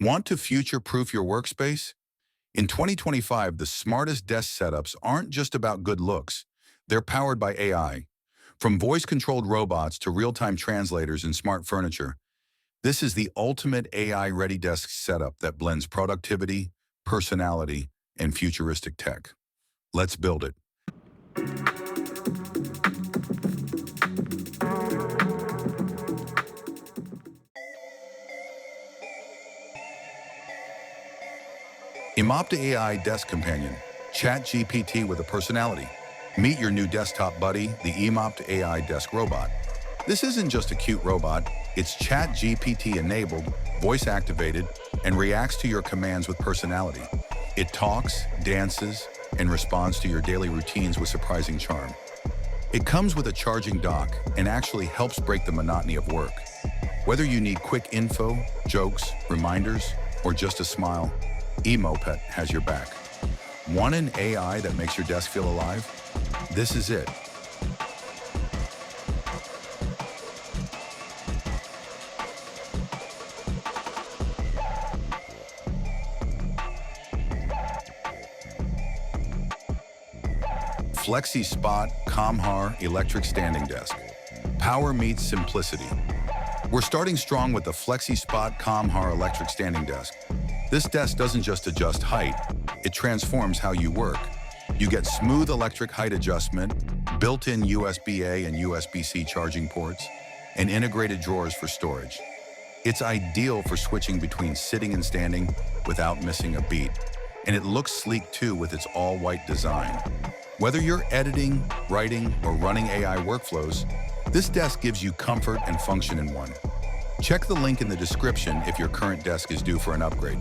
Want to future-proof your workspace? In 2025, the smartest desk setups aren't just about good looks. They're powered by AI. From voice-controlled robots to real-time translators and smart furniture, this is the ultimate AI-ready desk setup that blends productivity, personality, and futuristic tech. Let's build it. Imopta AI Desk Companion, Chat GPT with a personality. Meet your new desktop buddy, the Imopta AI Desk Robot. This isn't just a cute robot, it's Chat GPT enabled, voice activated, and reacts to your commands with personality. It talks, dances, and responds to your daily routines with surprising charm. It comes with a charging dock and actually helps break the monotony of work. Whether you need quick info, jokes, reminders, or just a smile, Emopet has your back. Want an AI that makes your desk feel alive? This is it. Flexi Spot Comhar Electric Standing Desk. Power meets simplicity. We're starting strong with the Flexi Spot Comhar Electric Standing Desk. This desk doesn't just adjust height, it transforms how you work. You get smooth electric height adjustment, built-in USB-A and USB-C charging ports, and integrated drawers for storage. It's ideal for switching between sitting and standing without missing a beat. And it looks sleek too with its all-white design. Whether you're editing, writing, or running AI workflows, this desk gives you comfort and function in one. Check the link in the description if your current desk is due for an upgrade.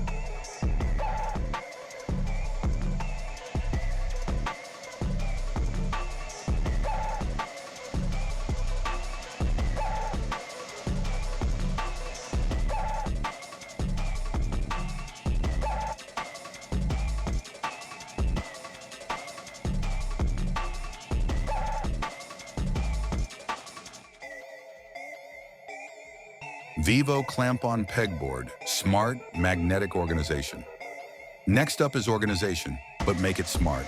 Vivo Clamp-On Pegboard, Smart Magnetic Organization. Next up is organization, but make it smart.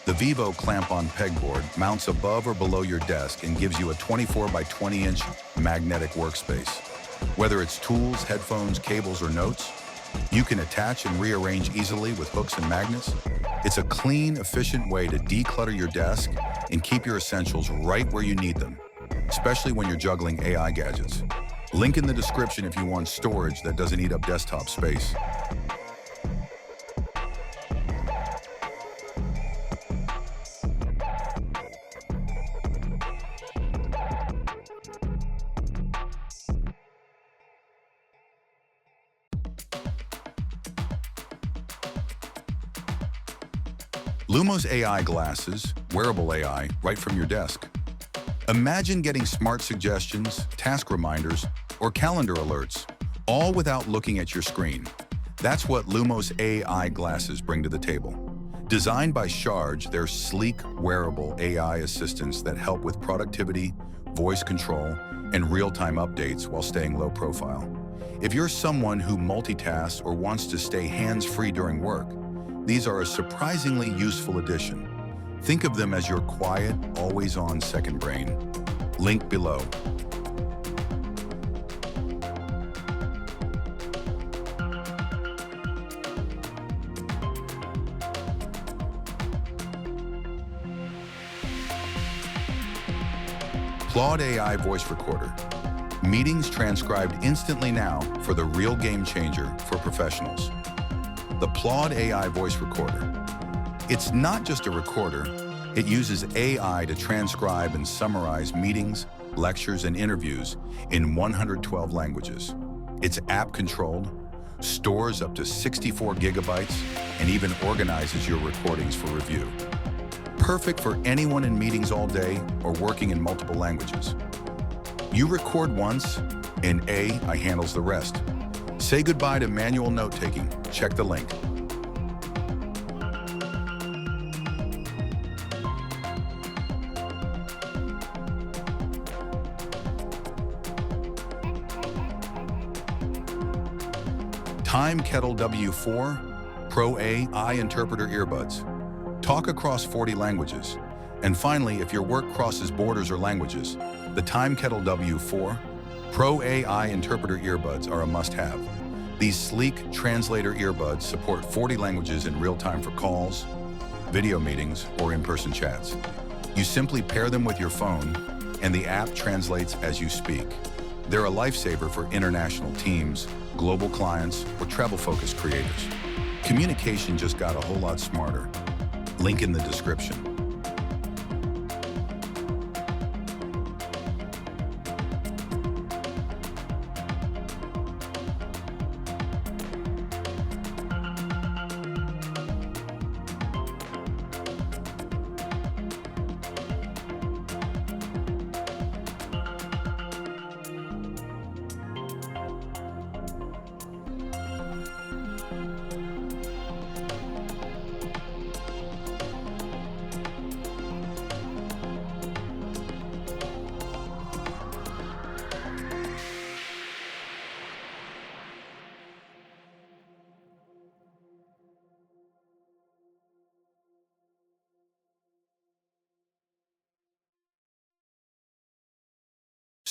The Vivo Clamp-On Pegboard mounts above or below your desk and gives you a 24 by 20-inch magnetic workspace. Whether it's tools, headphones, cables, or notes, you can attach and rearrange easily with hooks and magnets. It's a clean, efficient way to declutter your desk and keep your essentials right where you need them, especially when you're juggling AI gadgets. Link in the description if you want storage that doesn't eat up desktop space. Lumos AI glasses, wearable AI, right from your desk. Imagine getting smart suggestions, task reminders, or calendar alerts, all without looking at your screen. That's what Lumos AI glasses bring to the table. Designed by Sharj, they're sleek, wearable AI assistants that help with productivity, voice control, and real-time updates while staying low profile. If you're someone who multitasks or wants to stay hands-free during work, these are a surprisingly useful addition. Think of them as your quiet, always-on second brain. Link below. Claude AI Voice Recorder. Meetings transcribed instantly now for the real game changer for professionals. The Claude AI Voice Recorder. It's not just a recorder, it uses AI to transcribe and summarize meetings, lectures, and interviews in 112 languages. It's app-controlled, stores up to 64 gigabytes, and even organizes your recordings for review. Perfect for anyone in meetings all day or working in multiple languages. You record once, and AI handles the rest. Say goodbye to manual note-taking. Check the link. Time Kettle W4 Pro AI Interpreter Earbuds. Talk across 40 languages. And finally, if your work crosses borders or languages, the Time Kettle W4 Pro AI Interpreter Earbuds are a must-have. These sleek translator earbuds support 40 languages in real time for calls, video meetings, or in-person chats. You simply pair them with your phone, and the app translates as you speak. They're a lifesaver for international teams, global clients, or travel-focused creators. Communication just got a whole lot smarter. Link in the description.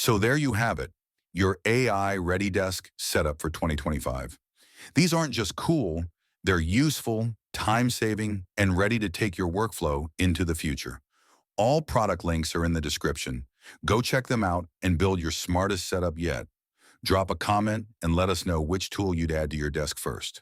So there you have it, your AI Ready Desk setup for 2025. These aren't just cool, they're useful, time-saving, and ready to take your workflow into the future. All product links are in the description. Go check them out and build your smartest setup yet. Drop a comment and let us know which tool you'd add to your desk first.